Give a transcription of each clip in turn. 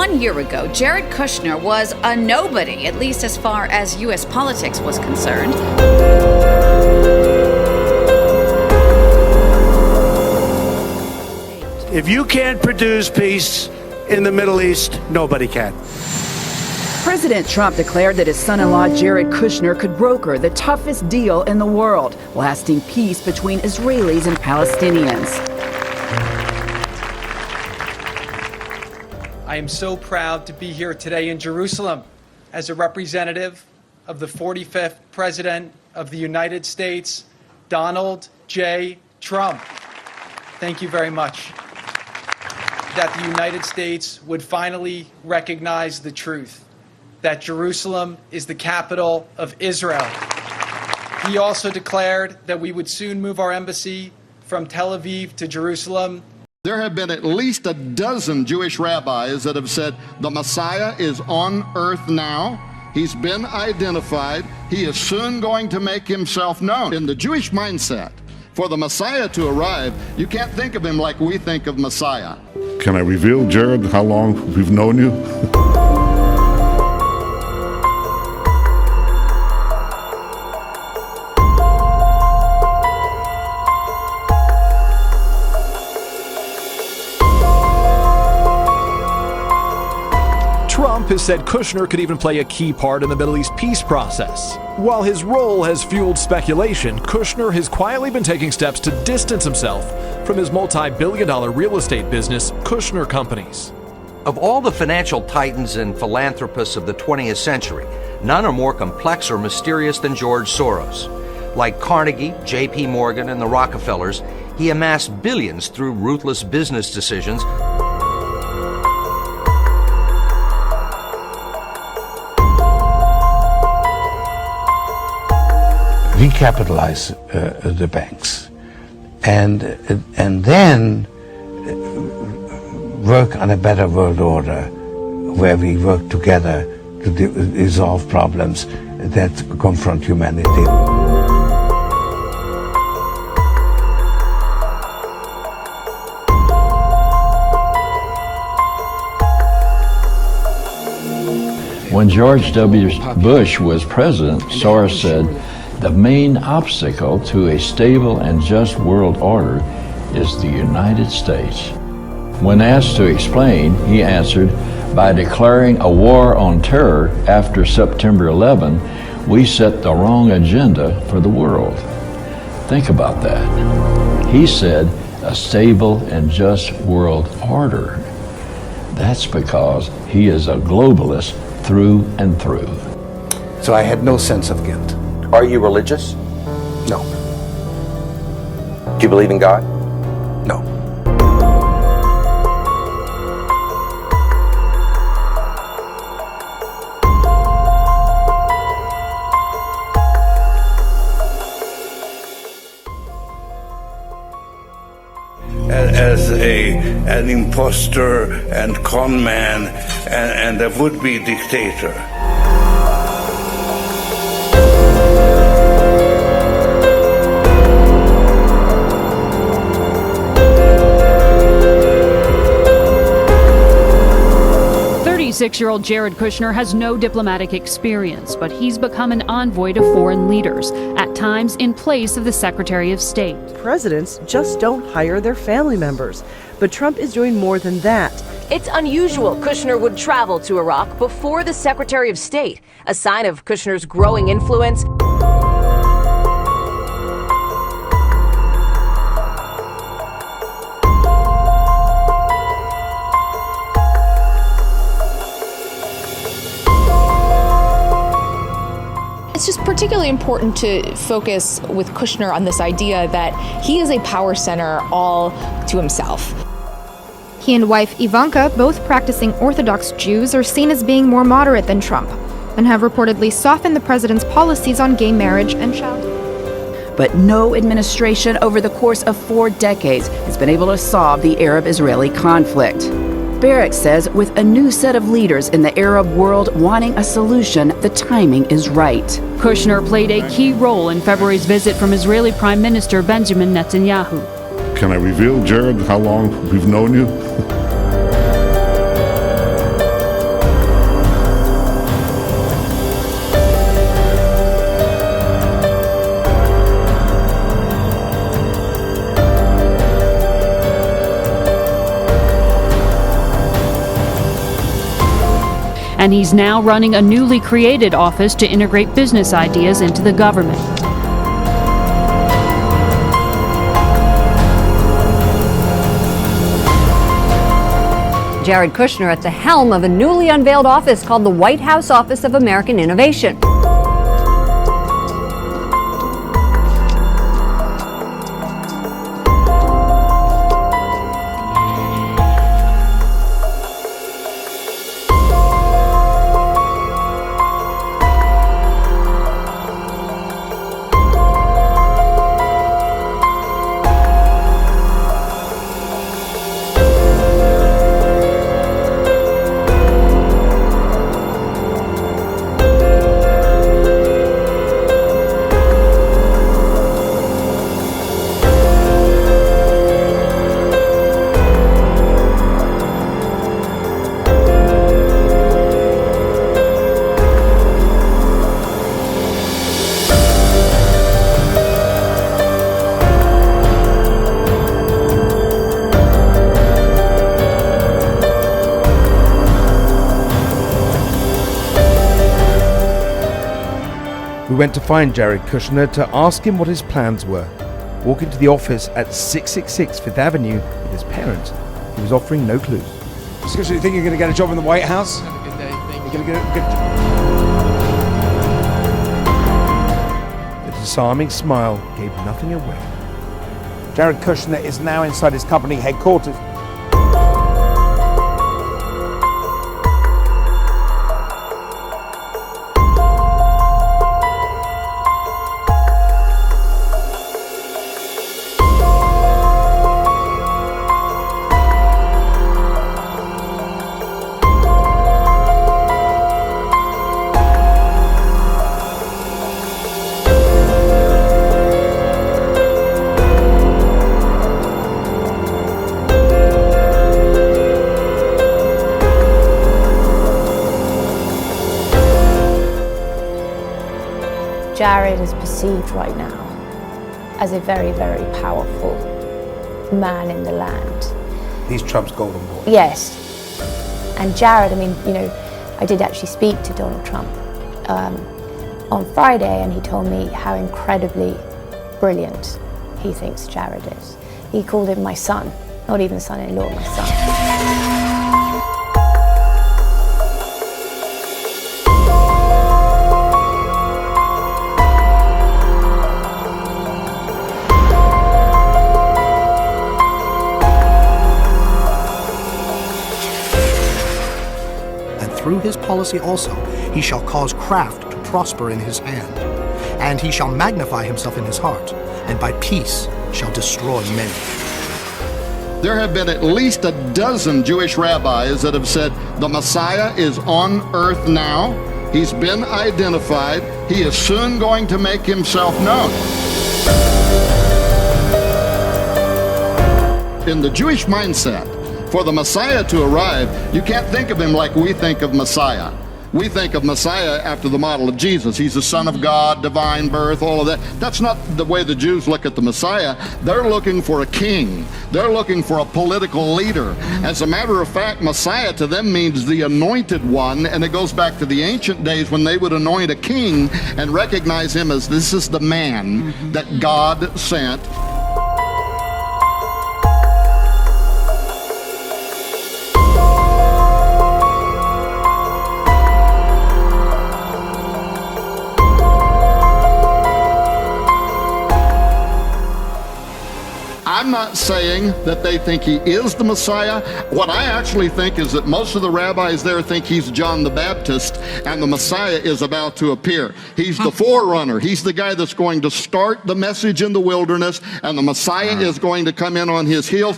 1 year ago, Jared Kushner was a nobody, at least as far as U.S. politics was concerned. If you can't produce peace in the Middle East, nobody can. President Trump declared that his son-in-law Jared Kushner could broker the toughest deal in the world, lasting peace between Israelis and Palestinians. I am so proud to be here today in Jerusalem as a representative of the 45th President of the United States, Donald J. Trump. Thank you very much. That the United States would finally recognize the truth, that Jerusalem is the capital of Israel. He also declared that we would soon move our embassy from Tel Aviv to Jerusalem. There have been at least a dozen Jewish rabbis that have said the Messiah is on earth now. He's been identified. He is soon going to make himself known. In the Jewish mindset, for the Messiah to arrive, you can't think of him like we think of Messiah. Can I reveal, Jared, how long we've known you? Trump has said Kushner could even play a key part in the Middle East peace process. While his role has fueled speculation, Kushner has quietly been taking steps to distance himself from his multi-billion-dollar real estate business, Kushner Companies. Of all the financial titans and philanthropists of the 20th century, none are more complex or mysterious than George Soros. Like Carnegie, J.P. Morgan, and the Rockefellers, he amassed billions through ruthless business decisions. Recapitalize the banks, and then work on a better world order, where we work together to resolve problems that confront humanity. When George W. Bush was president, Soros said, "The main obstacle to a stable and just world order is the United States." When asked to explain, he answered, "By declaring a war on terror after September 11, we set the wrong agenda for the world." Think about that. He said, a stable and just world order. That's because he is a globalist through and through. So I had no sense of guilt. Are you religious? No. Do you believe in God? No. As an imposter and con man and a would-be dictator. Six-year-old Jared Kushner has no diplomatic experience, but he's become an envoy to foreign leaders, at times in place of the Secretary of State. Presidents just don't hire their family members, but Trump is doing more than that. It's unusual Kushner would travel to Iraq before the Secretary of State, a sign of Kushner's growing influence. It's just particularly important to focus with Kushner on this idea that he is a power center all to himself. He and wife Ivanka, both practicing Orthodox Jews, are seen as being more moderate than Trump and have reportedly softened the president's policies on gay marriage and child. But no administration over the course of 4 decades has been able to solve the Arab-Israeli conflict. Barrack says with a new set of leaders in the Arab world wanting a solution, the timing is right. Kushner played a key role in February's visit from Israeli Prime Minister Benjamin Netanyahu. Can I reveal, Jared, how long we've known you? and he's now running a newly created office to integrate business ideas into the government. Jared Kushner at the helm of a newly unveiled office called the White House Office of American Innovation. We went to find Jared Kushner to ask him what his plans were. Walking to the office at 666 Fifth Avenue with his parents, he was offering no clues. So you think you're going to get a job in the White House? Have a good day. Thank you. You're going to get a good The disarming smile gave nothing away. Jared Kushner is now inside his company headquarters. Jared is perceived right now as a very, very powerful man in the land. He's Trump's golden boy. Yes. And Jared, I mean, you know, I did actually speak to Donald Trump on Friday, and he told me how incredibly brilliant he thinks Jared is. He called him my son, not even son-in-law, my son. Through his policy also, he shall cause craft to prosper in his hand, and he shall magnify himself in his heart, and by peace shall destroy many. There have been at least a dozen Jewish rabbis that have said the Messiah is on earth now. He's been identified. He is soon going to make himself known. In the Jewish mindset, for the Messiah to arrive, you can't think of him like we think of Messiah. We think of Messiah after the model of Jesus. He's the Son of God, divine birth, all of that. That's not the way the Jews look at the Messiah. They're looking for a king. They're looking for a political leader. As a matter of fact, Messiah to them means the anointed one, and it goes back to the ancient days when they would anoint a king and recognize him as this is the man that God sent. I'm not saying that they think he is the Messiah. What I actually think is that most of the rabbis there think he's John the Baptist and the Messiah is about to appear. He's the forerunner. He's the guy that's going to start the message in the wilderness, and the Messiah is going to come in on his heels.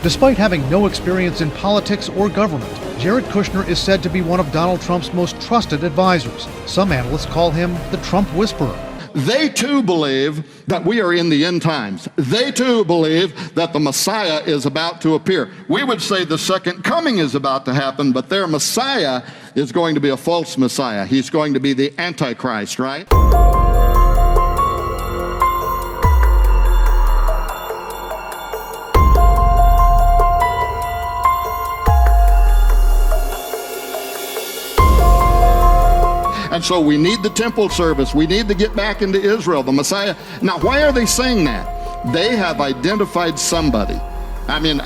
Despite having no experience in politics or government, Jared Kushner is said to be one of Donald Trump's most trusted advisors. Some analysts call him the Trump Whisperer. They too believe that we are in the end times. They too believe that the Messiah is about to appear. We would say the second coming is about to happen, but their Messiah is going to be a false Messiah. He's going to be the antichrist, right? And so we need the temple service. We need to get back into Israel, the Messiah. Now, why are they saying that? They have identified somebody. I mean,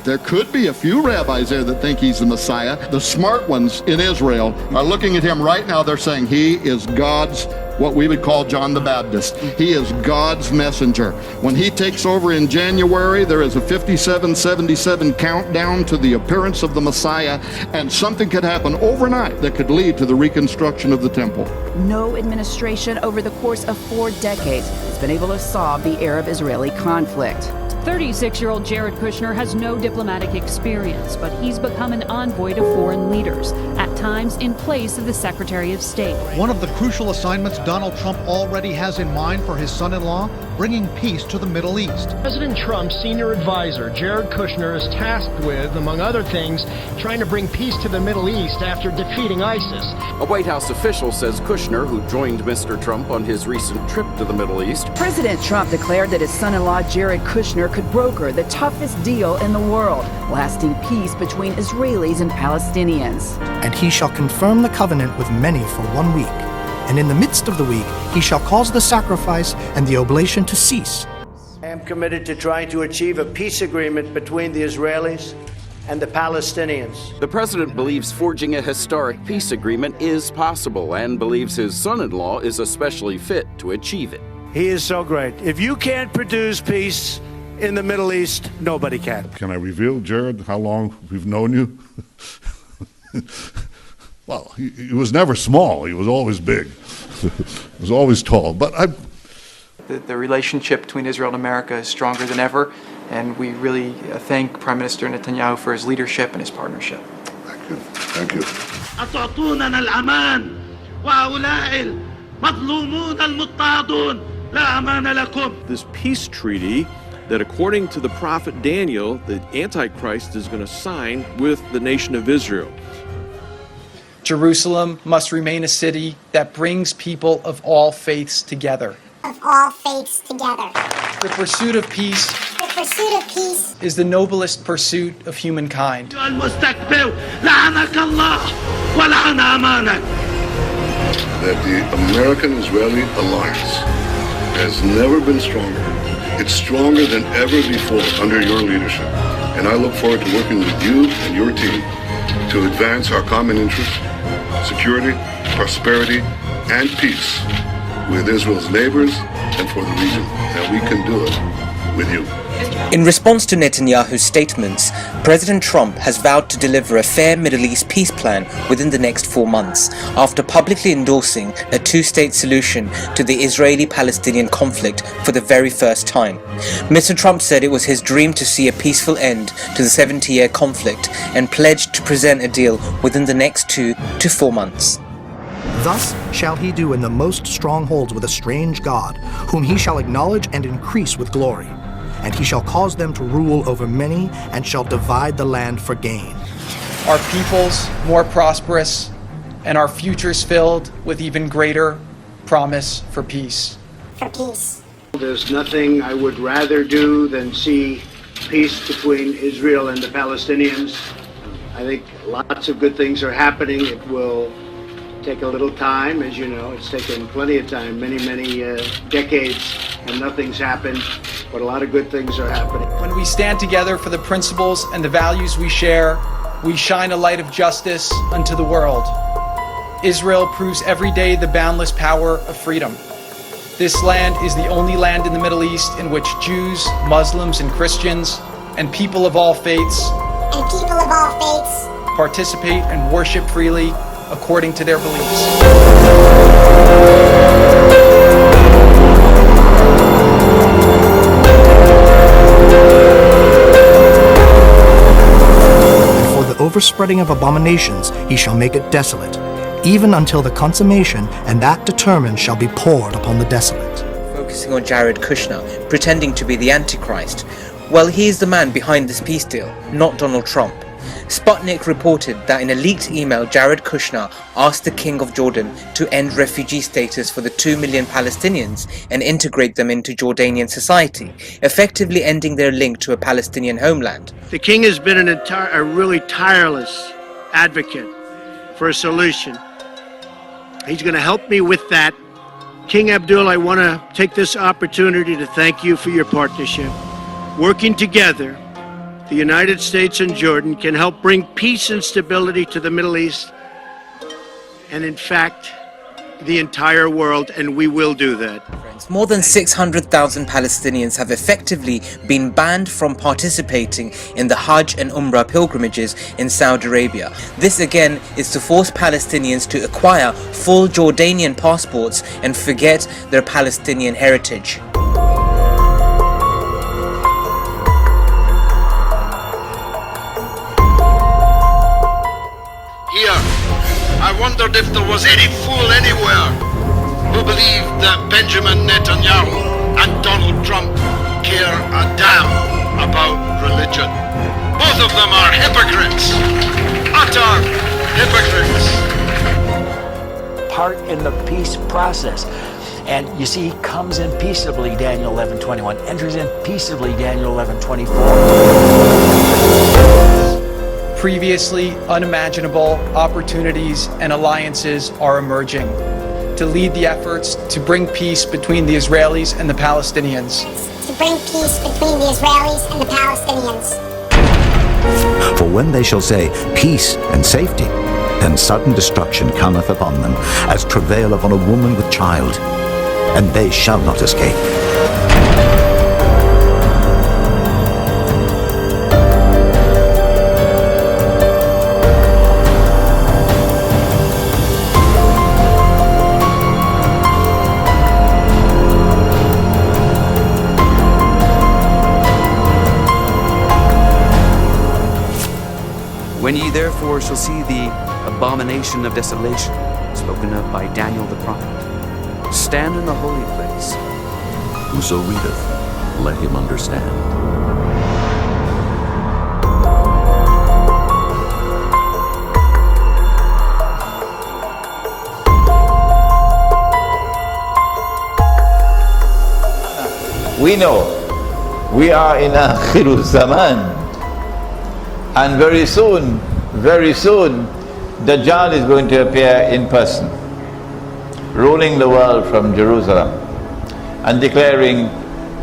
there could be a few rabbis there that think he's the Messiah. The smart ones in Israel are looking at him right now. They're saying he is God's, what we would call John the Baptist. He is God's messenger. When he takes over in January, there is a 5777 countdown to the appearance of the Messiah, and something could happen overnight that could lead to the reconstruction of the temple. No administration over the course of 4 decades has been able to solve the Arab-Israeli conflict. 36-year-old Jared Kushner has no diplomatic experience, but he's become an envoy to foreign leaders, at times in place of the Secretary of State. One of the crucial assignments Donald Trump already has in mind for his son-in-law, bringing peace to the Middle East. President Trump's senior advisor, Jared Kushner, is tasked with, among other things, trying to bring peace to the Middle East after defeating ISIS. A White House official says Kushner, who joined Mr. Trump on his recent trip to the Middle East. President Trump declared that his son-in-law Jared Kushner could broker the toughest deal in the world, lasting peace between Israelis and Palestinians. And he shall confirm the covenant with many for 1 week. And in the midst of the week, he shall cause the sacrifice and the oblation to cease. I am committed to trying to achieve a peace agreement between the Israelis and the Palestinians. The president believes forging a historic peace agreement is possible and believes his son-in-law is especially fit to achieve it. He is so great. If you can't produce peace in the Middle East, nobody can. Can I reveal, Jared, how long we've known you? Well, he was never small. He was always big. He was always tall. But The relationship between Israel and America is stronger than ever, and we really thank Prime Minister Netanyahu for his leadership and his partnership. Thank you. Thank you. أتعطوننا الأمان وهؤلاء المظلومون المضطهدون لا أمان لكم. This peace treaty that, according to the prophet Daniel, the antichrist is going to sign with the nation of Israel. Jerusalem must remain a city that brings people of all faiths together. Of all faiths together. The pursuit of peace is the noblest pursuit of humankind. That the American-Israeli alliance has never been stronger. It's stronger than ever before under your leadership. And I look forward to working with you and your team to advance our common interests, security, prosperity, and peace with Israel's neighbors and for the region. And we can do it with you. In response to Netanyahu's statements, President Trump has vowed to deliver a fair Middle East peace plan within the next 4 months, after publicly endorsing a two-state solution to the Israeli-Palestinian conflict for the very first time. Mr. Trump said it was his dream to see a peaceful end to the 70-year conflict and pledged to present a deal within the next 2 to 4 months. Thus shall he do in the most strongholds with a strange God, whom he shall acknowledge and increase with glory. And he shall cause them to rule over many, and shall divide the land for gain. Our peoples more prosperous, and our futures filled with even greater promise for peace. For peace. There's nothing I would rather do than see peace between Israel and the Palestinians. I think lots of good things are happening. It will take a little time, as you know. It's taken plenty of time, many decades, and nothing's happened. But a lot of good things are happening. When we stand together for the principles and the values we share, we shine a light of justice unto the world. Israel proves every day the boundless power of freedom. This land is the only land in the Middle East in which Jews, Muslims, and Christians, and people of all faiths participate and worship freely according to their beliefs. Overspreading of abominations, he shall make it desolate, even until the consummation, and that determined shall be poured upon the desolate. Focusing on Jared Kushner, pretending to be the antichrist. Well, he is the man behind this peace deal, not Donald Trump. Sputnik reported that in a leaked email, Jared Kushner asked the King of Jordan to end refugee status for the 2 million Palestinians and integrate them into Jordanian society, effectively ending their link to a Palestinian homeland. The king has been a really tireless advocate for a solution. He's going to help me with that. King Abdul, I want to take this opportunity to thank you for your partnership. Working together, the United States and Jordan can help bring peace and stability to the Middle East, and in fact, the entire world, and we will do that. More than 600,000 Palestinians have effectively been banned from participating in the Hajj and Umrah pilgrimages in Saudi Arabia. This again is to force Palestinians to acquire full Jordanian passports and forget their Palestinian heritage. Here, I wondered if there was any fool anywhere who believed that Benjamin Netanyahu and Donald Trump care a damn about religion. Both of them are hypocrites, utter hypocrites. Part in the peace process. And you see, he comes in peaceably, Daniel 11:21, enters in peaceably, Daniel 11:24. Previously unimaginable opportunities and alliances are emerging to lead the efforts to bring peace between the Israelis and the Palestinians. To bring peace between the Israelis and the Palestinians. For when they shall say, peace and safety, then sudden destruction cometh upon them, as travail upon a woman with child, and they shall not escape. When ye therefore shall see the abomination of desolation, spoken of by Daniel the prophet, stand in the holy place. Whoso readeth, let him understand. We know we are in Jerusalem. And very soon, Dajjal is going to appear in person, ruling the world from Jerusalem and declaring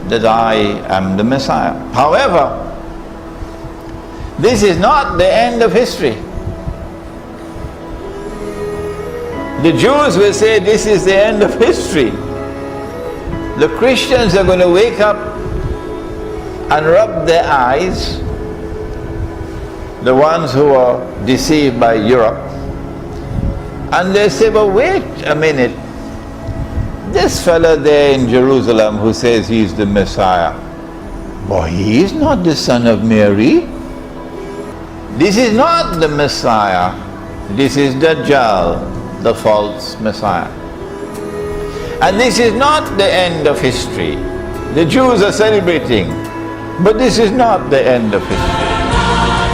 that I am the Messiah. However, this is not the end of history. The Jews will say this is the end of history. The Christians are going to wake up and rub their eyes, the ones who are deceived by Europe, and they say, but wait a minute, this fella there in Jerusalem who says he's the Messiah, boy, he is not the son of Mary. This is not the Messiah. This is Dajjal, the false Messiah. And this is not the end of history. The Jews are celebrating, but this is not the end of history.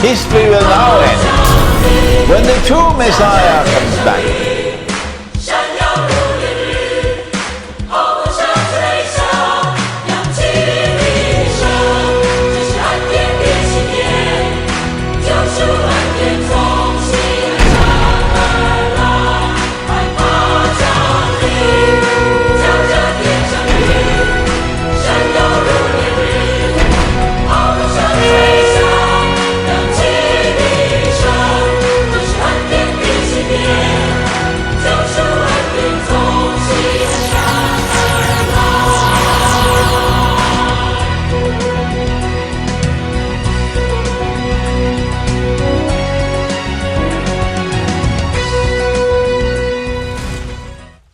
History will now end when the true Messiah comes back.